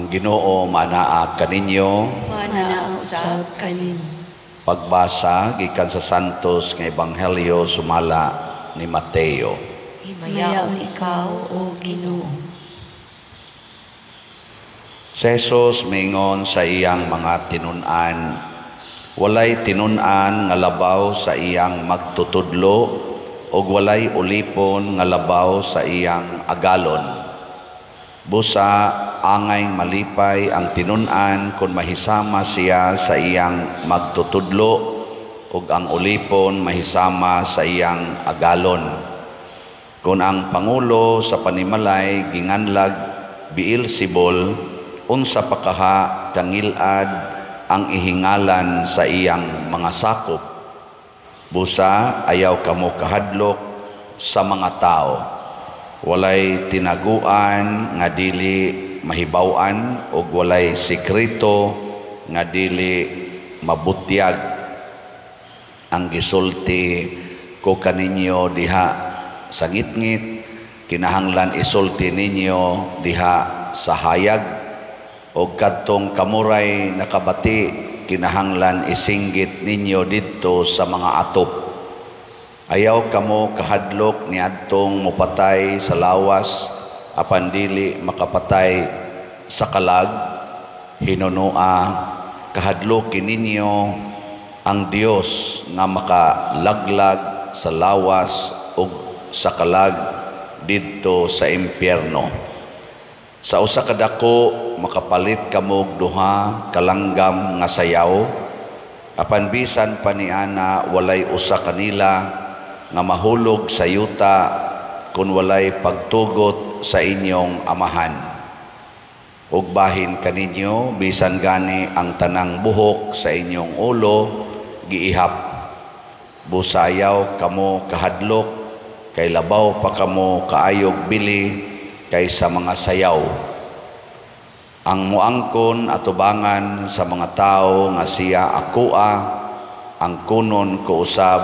Ang Ginoo manaa kaninyo. Manaa usab kanin. Pagbasa gikan sa Santos nga Ebanghelyo sumala ni Mateo. Himayaon ikaw, O Ginoo. Si Jesus mingon sa iyang mga tinun-an, walay tinun-an nga labaw sa iyang magtutudlo ug walay ulipon nga labaw sa iyang agalon. Busa angay malipay ang tinun-an kung mahisama siya sa iyang magtutudlo ug ang ulipon mahisama sa iyang agalon. Kung ang pangulo sa panimalay ginganlag Beelzebul, unsa pa kaha kangilad ang ihingalan sa iyang mga sakop. Busa ayaw kamo kahadlok sa mga tao. Walay tinaguan nga dili mahibaw-an ug walay sekreto nga dili mabutyag. Ang gisulti ko kaninyo diha sa ngitngit, kinahanglan isulti ninyo diha sa hayag, o kadtong kamuray nakabati kinahanglan isinggit ninyo didto sa mga atop. Ayaw kamo kahadlok niadtong mupatay sa lawas apan dili makapatay sa kalag. Hinunua kahadlokin ninyo ang Dios nga makalaglag sa lawas ug sa kalag didto sa impyerno. Sa usa ka dako makapalit kamo og duha kalanggam nga sayaw, apan bisan pa niana walay usa kanila nga mahulog sa yuta kung walay pagtugot sa inyong amahan. Ug bahin kaninyo bisan gani ang tanang buhok sa inyong ulo giihap. Busayaw kamo kahadlok kay labaw pa kamo kaayog bili kaysa mga sayaw. Ang muangkon atubangan sa mga tao nga siya akoa, ang kunon ko usab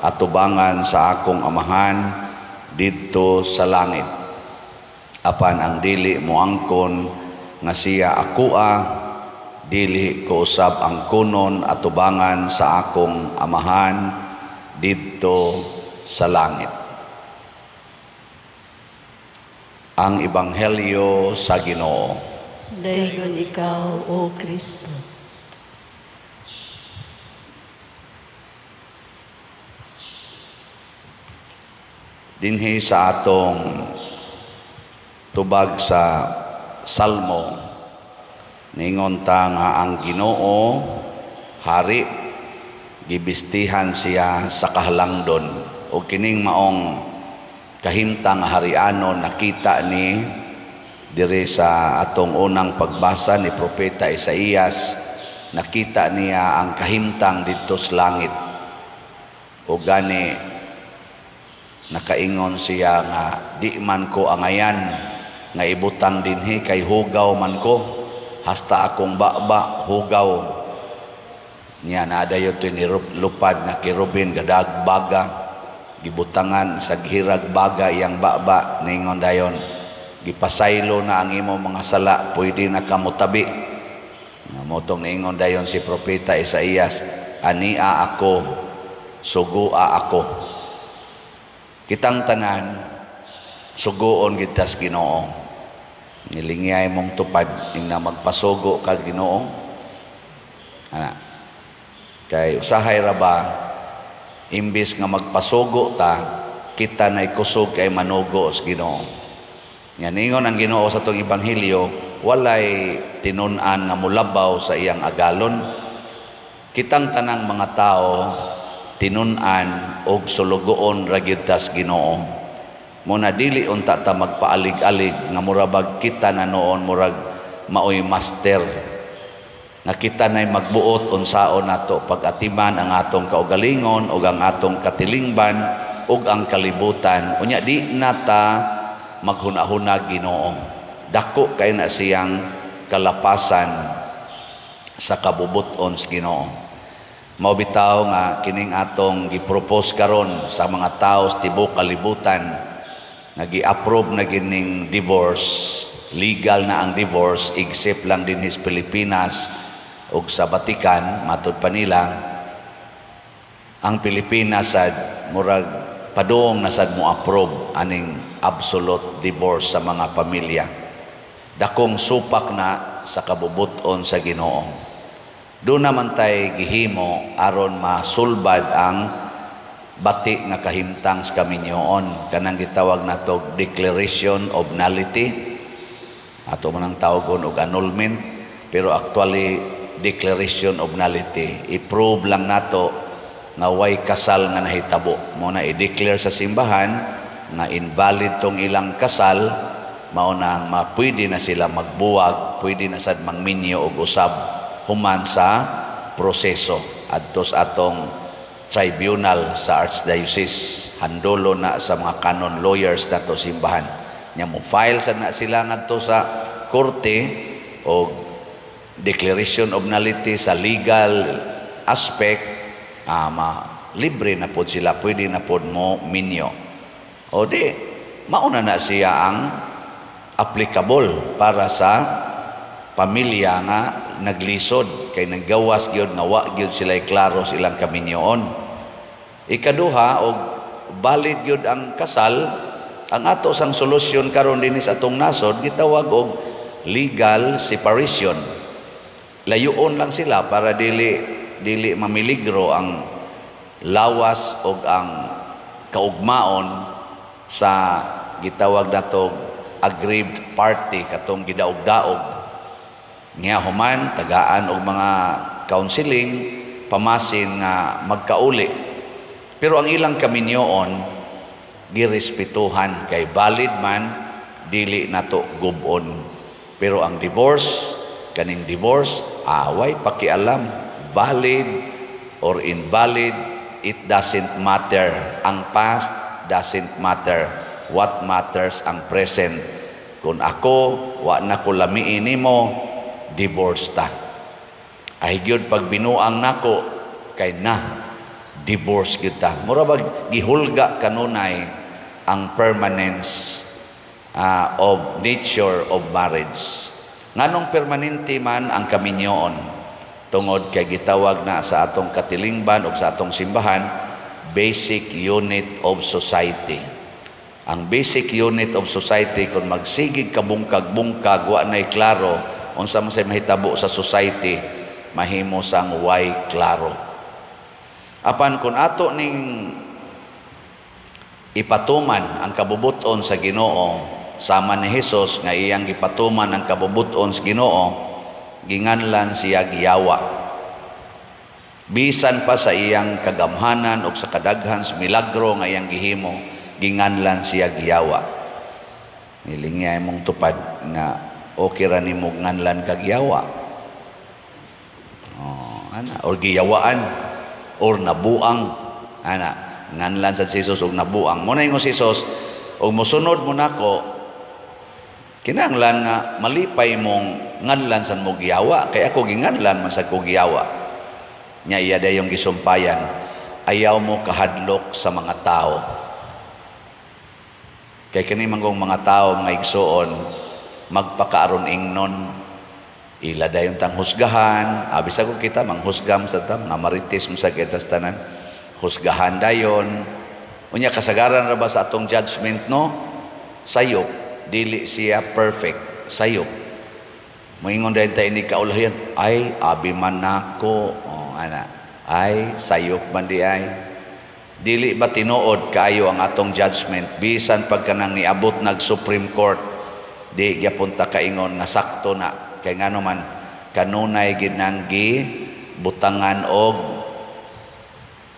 atubangan sa akong amahan didto sa langit. Apan ang dili muangkon nga siya akoa, dili ko usab ang kunon atubangan sa akong amahan didto sa langit. Ang Ebanghelyo sa Ginoo. Dayon ikaw, O Kristo. Dinhi sa atong tubag sa Salmo, ningon ta nga ang Ginoo hari, gibistihan siya sa kahalangdon. O kining maong kahimtang harianon nakita ni diri sa atong unang pagbasa ni Propeta Isaías, nakita niya ang kahimtang didto sa langit. O gani nakaingon siya nga di man ko angayan nga ibutang dinhi kay hugaw man ko, hasta akong baba hugaw niya. Nadayon to ni lupad na kirubin gadag baga, gibutangan sa gihirag baga iyang baba. Ningon dayon gipasaylo na ang imo mga sala, pwede na kamutabi. Motong ningon dayon si Propeta Isaías, ania ako, sugua ako. Kitang tanan suguon gitas Ginoo. Nilingay mong tupad ing na magpasugo kag Ginoo. Ana. Kay usahay ra ba imbis nga magpasugo ta, kita nay kusog kay manugo sa Ginoo. Nya ningon ang Ginoo sa tong ebanghelyo, walay tinun-an nga mulabaw sa iyang agalon. Kitang tanang mga tao tinun-an og sulugoon ra gyud tas Ginoo. Muna dili unta ta magpaalig-alig nga murabag kita na noon murag maoy master nga kita nay magbuot unsaon nato pag-atiman ang atong kaugalingon ug ang atong katilingban ug ang kalibutan. Unya di nata maghunahunag Ginoo. Dako kay na siyang kalapasan sa kabubuton sa Ginoo. Mao bitaw nga kining atong gipropose karon sa mga tao sa tibuok kalibutan nga gi-approve na gining divorce. legal na ang divorce, except lang din sa Pilipinas o sa Vatican, matud pa nila, ang Pilipinas sad murag padung na sad mo approve aning absolute divorce sa mga pamilya. Dakong supak na sa kabubuton sa Ginoo. Doon naman tay gihimo aron masulbad ang bati nga kahimtang sa kaminyoon, kanang gitawag nato declaration of nullity, ato man ang tawgon og annulment, pero actually declaration of nullity. I-prove lang nato nga way kasal nga nahitabo. Mo na i-declare sa simbahan nga invalid tong ilang kasal, mao na mapwede na sila magbuwag, pwede na sad mangminyo og usab human sa proseso adto sa atong tribunal sa Archdiocese. Handolo na sa mga canon lawyers nato simbahan. Nya mo file sad na sila ngadto sa korte o declaration of nullity sa legal aspect, libre na po sila, pwede na po mo minyo. O di, mauna na siya ang applicable para sa pamilya nga naglisod, kay naggawas gyud nga wa gyud sila klaro silang kaminyoon. Ikaduha, og valid gyud ang kasal, ang ato sang solusyon karon dinhi sa atong nasod gitawag og legal separation. Layuon lang sila para dili mamiligro ang lawas og ang kaugmaon sa gitawag nato aggrieved party katong gidaog-daog. Nga human tagaan og mga counseling pamasin nga magkauli. Pero ang ilang kaminyoon girespetuhan kay valid man, dili nato gubon. Pero ang divorce, kaning divorce, way pakialam, valid or invalid, it doesn't matter. Ang past doesn't matter. What matters ang present. Kung ako wa na ko lamiin nimo, divorce ta. Ay gyud pag binuang nako kay na divorce kita. Mura bag gihulga kanunay ang permanence of nature of marriage. Nganong permanente man ang kaminyoon tungod kay gitawag na sa atong katilingban o sa atong simbahan basic unit of society. Ang basic unit of society kung magsigig kabungkag-bungkag wa nay klaro unsa man say mahitabo sa society, mahimo sang way klaro. Apan kung ato ning ipatuman ang kabubuton sa Ginoo sama ni Hesus nga iyang gipatuman ang kabubuton sa Ginoo, ginganlan siya giyawa. Bisan pa sa iyang kagamhanan o sa kadaghan sa milagro nga iyang gihimo, ginganlan siya giyawa. Nilingay mong tupad nga okay ra nimo nganlan kag yawa. Or giyawaan or nabuang nganlan sa Jesus og nabuang. Mo na ingon si Jesus og mosunod mo nako, kinahanglan nga malipay mong nganlan sa mo giyawa kay ako ginganlan man sa ko giyawa. Nya iya dayong gisumpayan, ayaw mo kahadlok sa mga tao. Kay kini manggong mga tao maigsuon magpakaaron ingnon, ila dayon tang husgahan, abis ako kita manghusgam sa tam nga marites mo sa kitas tanan, husgahan dayon. Unya kasagaran ra ba sa atong judgment no? Sayop, dili siya perfect, sayop. Moingon dayon ta ini kaulayan, ay abi man nako, ay sayop man di ay. Dili ba tinuod kaayo ang atong judgment bisan pagkanang niabot nag Supreme Court, di gyapon ta kaingon nga sakto na kay ngano man kanunay gid nang butangan og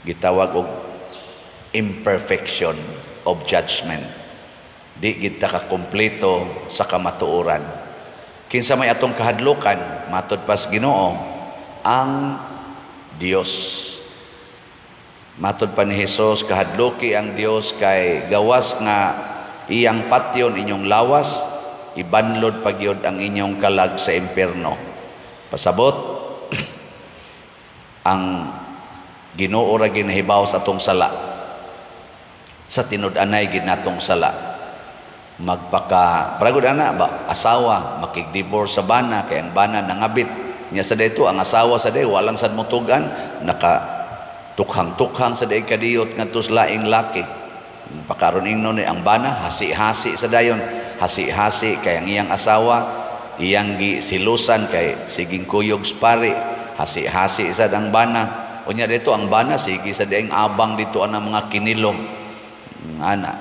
gitawag og imperfection of judgment. Di gid ta ka kompleto sa kamatuoran. Kinsa may atong kahadlukan matud pas Ginoo ang Dios. Matud pa ni Hesus, kahadluki ang Dios kay gawas nga iyang patyon inyong lawas, ibanlod pagyod ang inyong kalag sa impierno. Pasabot ang Ginoo ra ginahibaw sa atong sala. Sa tinud-anay gid natong sala. paragod ana ba asawa makig-divorce sa bana kay ang bana nangabit nya sa dayto ang asawa sa day walang sad motugan naka tukhang-tukhang sa day kadiyot ngadto sa laing laki pakaron ingnon ang bana hasi-hasi sa dayon hasi-hasi kay ang iyang asawa iyang gisilusan kay siging kuyog pari hasi-hasi sa ang bana unya dito ang bana sige sa daing abang dito ang mga kinilom ana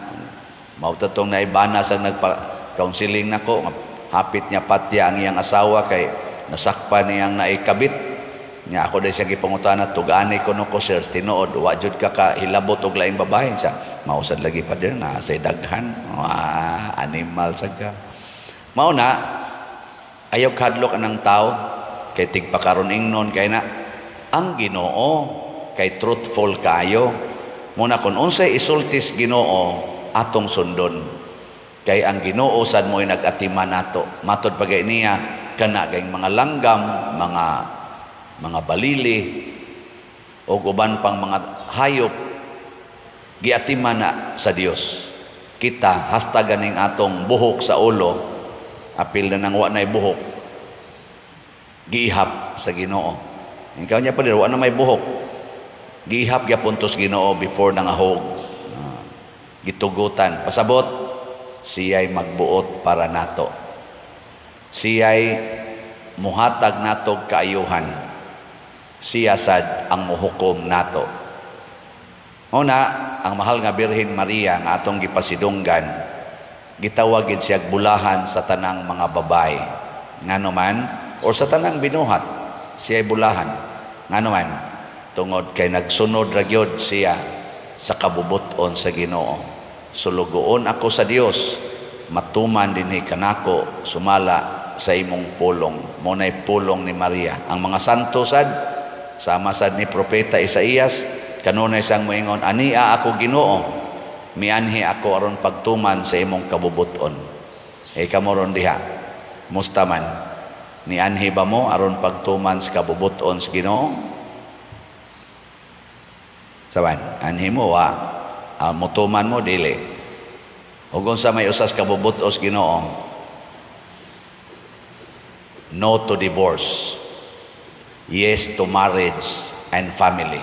mao tatong naibana sa nagpa-counseling nako hapit niya patya ang iyang asawa kay nasakpan niyang naikabit nya ako dai siya gipangutana tugani ko no ko sir tinuod wa jud ka hilabot og laing babae siya mausad lagi pa dir na say daghan animal sad ka mao na ayaw kadlok anang tao kay tigpakaron ingnon kay na ang Ginoo kay truthful kayo muna kun unsay isultis Ginoo atong sundon kay ang Ginoo sad mo'y nag-atiman nato matud pagay niya kana kay mga langgam mga balili o uban pang mga hayop giatiman na sa Dios kita hasta ganing atong buhok sa ulo apil na nang wa nay buhok giihap sa Ginoo ikaw niya pa rin, wala na may buhok. Gihap ya puntos Ginoo before nangahog. Gitugutan. Pasabot, siya'y magbuot para nato. Siya'y muhatag natog kaayuhan. Siya sad ang muhukom nato. Una, ang mahal nga Birhen Maria nga atong gipasidunggan, gitawagid siya bulahan sa tanang mga babae. Ngano man, o sa tanang binuhat, siya'y bulahan. Nga naman, tungod kay nagsunod ra gyud siya sa kabubuton sa Ginoo. Sulugoon ako sa Dios, matuman dinhi kanako sumala sa imong pulong. Munay pulong ni Maria. Ang mga santo sad, sama sad ni Propeta Isaías, kanunay sang moingon, ania ako Ginoo, mianhi ako aron pagtuman sa imong kabubuton. Kamoron diha, mustaman. Ni anhi ba mo aron pagtuman sa kabubuton sa Ginoo? Saban, anhi mo wa mutuman mo dili. Ug unsa may usas kabubuton sa Ginoo? No to divorce. Yes to marriage and family.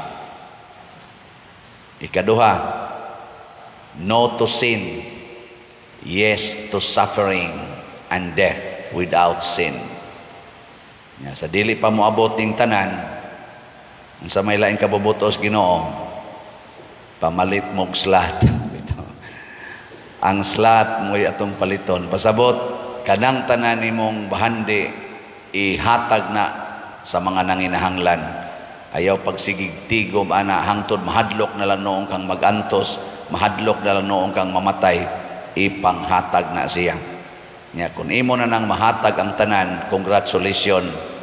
Ikaduha, no to sin. Yes to suffering and death without sin. Sa dili pa mo abot ning tanan sa may laing kabubutos Ginoo pamalit mog slat ang slat mo'y atong paliton pasabot kanang tanan nimong bahandi ihatag na sa mga nanginahanglan ayaw pagsigig tigom ana hangtod mahadlok na lang noong kang magantos mahadlok na lang noong kang mamatay ipanghatag na siya nya kun imo na nang mahatag ang tanan congratulations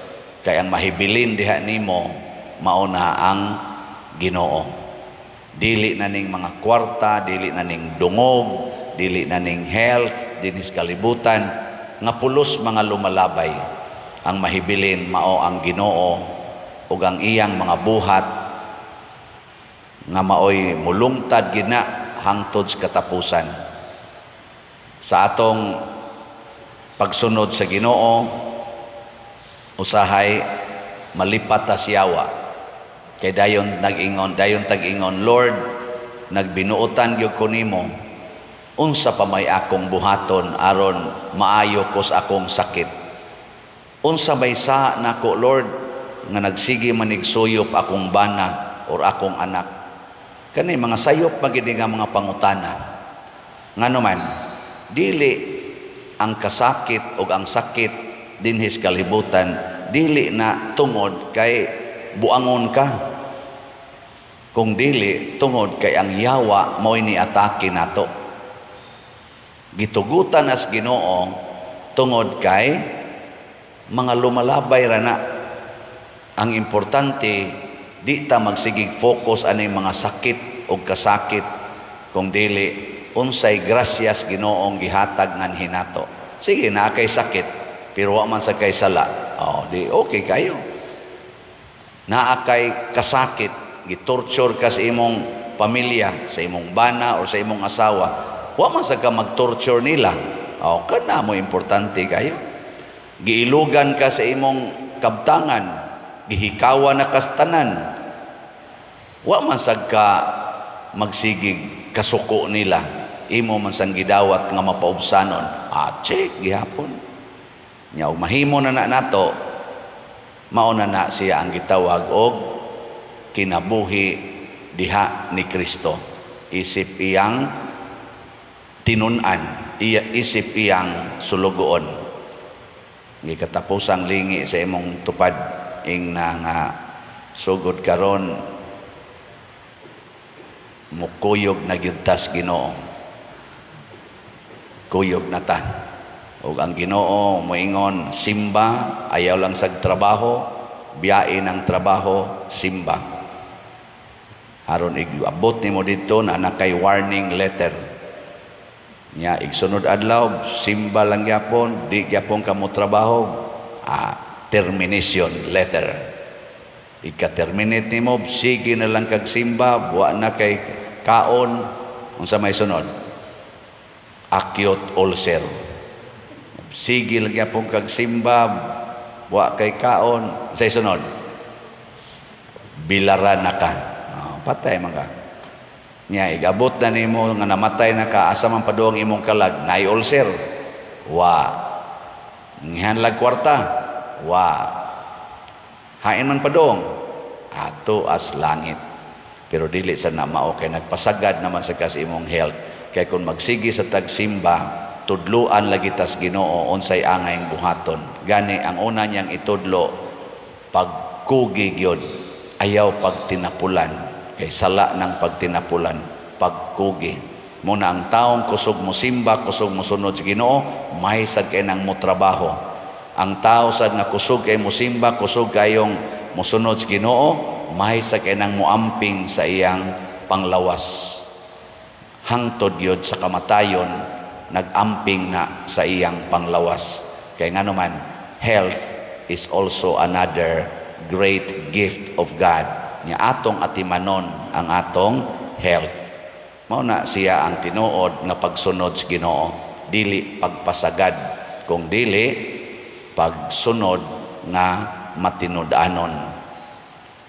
kay ang mahibilin diha nimo mauna ang Ginoo dili na ning mga kwarta dili na ning dungog dili na ning health dinis kalibutan nga pulos mga lumalabay ang mahibilin mao ang Ginoo ug ang iyang mga buhat nga maoy mulungtad gina hangtod sa katapusan sa atong pagsunod sa Ginoo usahay malipat ta siyawa kay dayon tag-ingon Lord nagbinuotan gyud ko nimo unsa pa may akong buhaton aron maayo ko sa akong sakit unsa may sa nako Lord nga nagsige manigsuyop akong bana or akong anak kani mga sayop magid nga mga pangutana ngano man dili ang kasakit o ang sakit dinhis kalibutan dili na tungod kay buangon ka kung dili tungod kay ang yawa mo'y niatake nato gitugutan as Ginoo tungod kay mga lumalabay ra na ang importante di ta magsigig focus anay mga sakit o kasakit kung dili unsay grasyas Ginoong gihatag ngan hinato sige na kay sakit pero wa man sa kay sala di okay kayo naa kay kasakit gitorture ka sa imong pamilya sa imong bana o sa imong asawa Wa man sa ka mag-torture nila. O, kana mo importante kayo. Giilugan ka sa imong kabtangan, gihikawa na kastanan. Wa man sa ka magsigig kasuko nila. Imo man sang gidawat nga mapaubsanon. Check, gihapon. Nya, mahimo na nato, mauna na siya ang gitawag og kinabuhi diha ni Kristo. Isip iyang tinunan, isip iyang sulugoon. Gikatapusang lingi sa imong tupad ing na nga sugod karon mukuyog na gyudtas Ginoo. Kuyog na ta. Ug ang Ginoo moingon, simba, ayaw lang sa trabaho, biyain ang trabaho, simba. Aron igabot nimo dito na nakay warning letter. Nya igsunod adlaw, simba lang gyapon, di gyapon kamo trabaho, termination letter. Ika-terminate nimo, sige na lang kag simba, wa na kay kaon, unsa may sunod? Acute ulcer. Sige lang gyapon kag simba, wa kay kaon, say sunod. Bilaran na ka. Patay man ka. Nya igabot na nimo nga namatay na ka, asa man paduang imong kalag, nay ulcer. Wa. Ngihanlag kwarta. Wa. Hain man paduong, ato as langit. Pero dili sa na mao kay nagpasagad naman sa kas imong health. Kay kung magsigi sa tagsimba, tudluan lagi tas Ginoo unsay angayng buhaton. Gani ang una niyang itudlo, pagkugi gyud, ayaw pagtinapulan. Kay sala ng pagtinapulan, pagkugi. Muna ang taong kusog mo simba, kusog mo sunod sa Ginoo, may sad kay nang mo trabaho. Ang tao sad nga kusog kay mo simba, kusog kayong mo sunod sa Ginoo, may sad kay nang mo amping sa iyang panglawas. Hangtod yun sa kamatayon, nag-amping na sa iyang panglawas. Kaya nga naman, health is also another great gift of God. Nya atong atimanon ang atong health. Mao na siya ang tinuod nga pagsunod sa Ginoo, dili pagpasagad, kung dili pagsunod nga matinud-anon.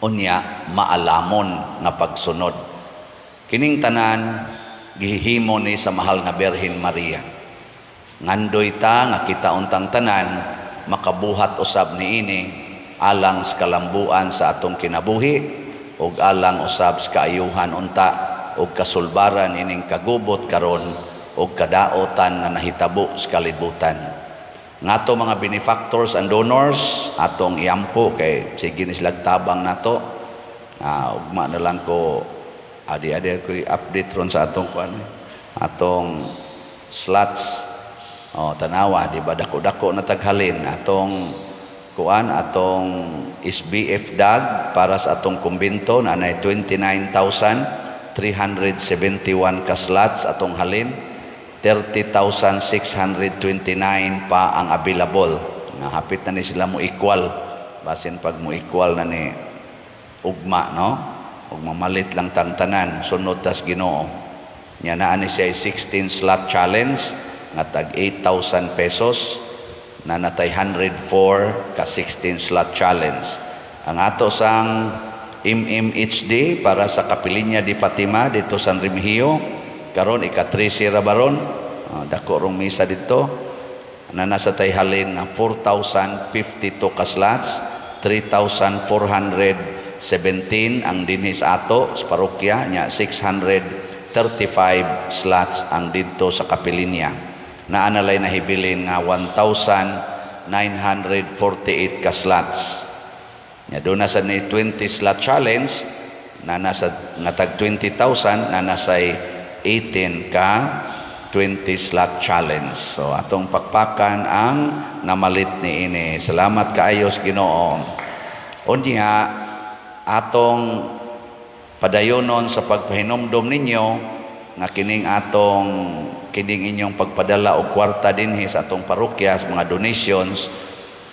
Unya maalamon nga pagsunod. Kining tanan gihimo ni sa mahal nga Birhen Maria. Ngandoy ta nga kita untang tanan makabuhat usab niini alang sa kalambuan sa atong kinabuhi ug alang usab sa kaayuhan unta ug kasulbaran ining kagubot karon ug kadaotan nga nahitabo sa kalibutan. Ngato mga benefactors and donors atong iampo kay sige ni sila tabang nato. Ugma na lang ko adi-adi ko i-update ron sa atong kuan, atong slots. Tanawa di ba dako-dako na taghalin atong kuan, atong SBF DAG para sa atong kumbento na nay 29,371 ka slots atong halin. 30,629 pa ang available. Hapit na ni sila mo equal. Basin pag mo equal na ni ugma, no? Ug mamalit lang tang tanan, sunod tas Ginoo. Nya naa ni siya 16 slot challenge nga tag 8,000 pesos. Na natay 104 ka 16 slot challenge. Ang ato sang MMHD para sa Kapilinya di Fatima dito sa San Remigio karon ika-13 ra baron. Dako rong misa dito na nasa tay halin nga 4,052 ka slots, 3,417 ang dinhi sa ato sa parokya, nya 635 slots ang dito sa Kapilinya. Naanalay na hibilin nga 1,948 ka slots. Nya doon na sa ni 20 slot challenge na nasa nga tag 20,000 na nasa 18 ka 20 slot challenge. So atong pakpakan ang namalit ni ini. Salamat kaayos Ginoo. Unya atong padayonon sa pagpahinomdom ninyo nga kining inyong pagpadala og kwarta dinhi sa atong parokya sa mga donations,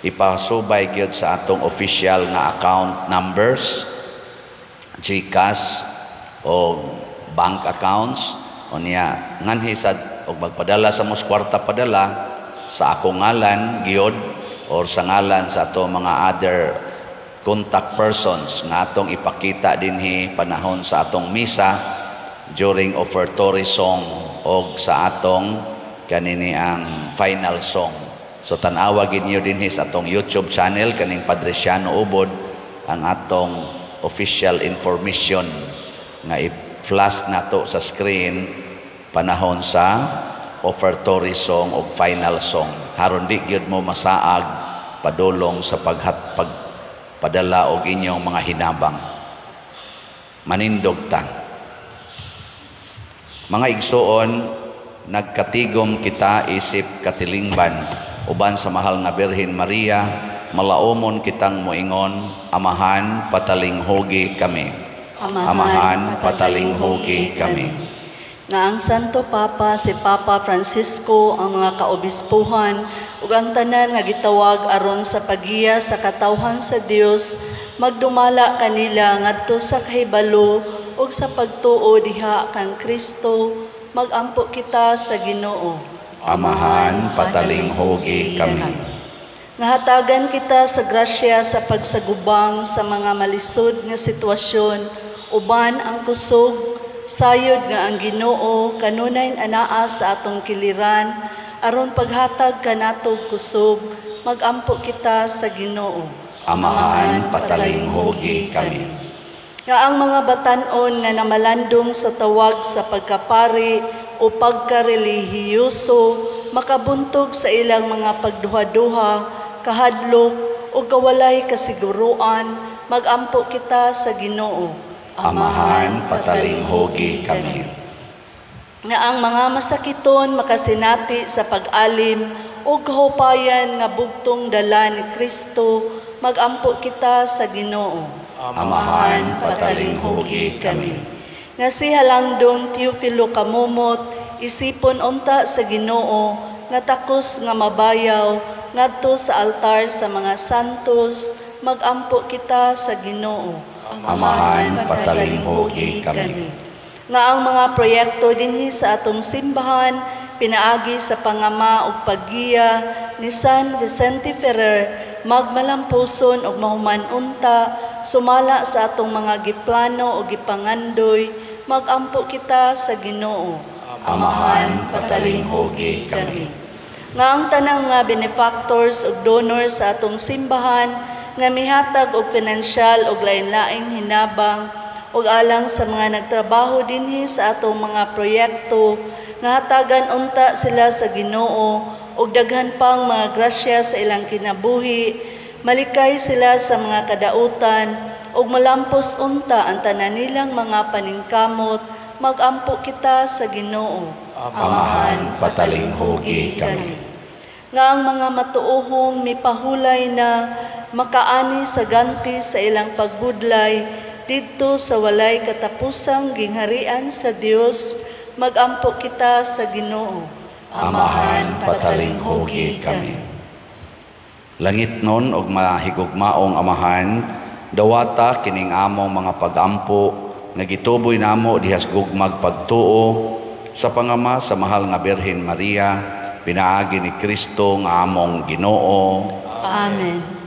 ipasubay gyud sa atong official nga account numbers, GCash o bank accounts Unya nganhi sad og magpadala sa mos kwarta padala sa akong ngalan gyud or sa ngalan sa ato mga other contact persons nga atong ipakita dinhi panahon sa atong misa during offertory song o sa atong kanini ang final song. So tanawa gid niyo dinhi sa atong YouTube channel kaning Padre Siano Ubod ang atong official information nga i-flash nato sa screen panahon sa offertory song o final song. Haron di gyud mo masaag padulong sa pagpadala og inyong mga hinabang. Manindog ta. Mga igsuon, nagkatigom kita isip katilingban uban sa mahal nga Birhen Maria, malaumon kitang moingon, amahan patalinghugi kami. Amahan patalinghugi kami. Nga ang Santo Papa si Papa Francisco ang mga kaobispuhan ug ang tanan nga gitawag aron sa pagiya sa katawhan sa Dios magdumala kanila ngadto sa kahibalo ug sa pagtuo diha kang Kristo magampo kita sa Ginoo. Amahan patalinghugi kami. Ngahatagan kita sa grasya sa pagsagubang sa mga malisod nga sitwasyon uban ang kusog sayod nga ang Ginoo kanunay anaa sa atong kiliran aron paghatag kanatog kusog magampo kita sa Ginoo. Amahan patalinghugi kami. Nga ang mga batan-on nga namalandong sa tawag sa pagkapari o pagkarelihiyoso makabuntog sa ilang mga pagduha-duha, kahadlok o kawalay kasiguruan magampo kita sa Ginoo. Amahan patalinghugi kami. Nga ang mga masakiton makasinati sa pag-alim o kahupayan nga bugtong dala ni Kristo magampo kita sa Ginoo. Amahan patalinghugi kami. Nga si Halangdong Teofilo Kamumot isipon unta sa Ginoo nga takos nga mabayaw ngadto sa altar sa mga santos magampo kita sa Ginoo. Amahan patalinghugi kami. Nga ang mga proyekto dinhi sa atong simbahan pinaagi sa pangama ug paggiya ni San Vicente Ferrer magmalampuson og mahuman unta sumala sa atong mga giplano o gipangandoy magampo kita sa Ginoo. Amahan patalinghugi kami. Nga ang tanang nga benefactors ug donors sa atong simbahan nga mihatag og pinansyal og lain-laing hinabang ug alang sa mga nagtrabaho dinhi sa atong mga proyekto nga hatagan unta sila sa Ginoo ug daghan pang mga grasya sa ilang kinabuhi malikay sila sa mga kadautan ug malampos unta ang tanan nilang mga paningkamot magampo kita sa Ginoo. Amahan patalinghugi kami. Nga ang mga matuohong mipahulay na makaani sa ganti sa ilang pagbudlay didto sa walay katapusang gingharian sa Dios magampo kita sa Ginoo. Amahan patalinghugi kami. Langit nun og mahigugmaong Amahan, dawata kining among mga pagampo nga gituboy namo dihas gugmag pagtuo sa pangama sa mahal nga Birhen Maria, pinaagi ni Kristo nga among Ginoo. Amen.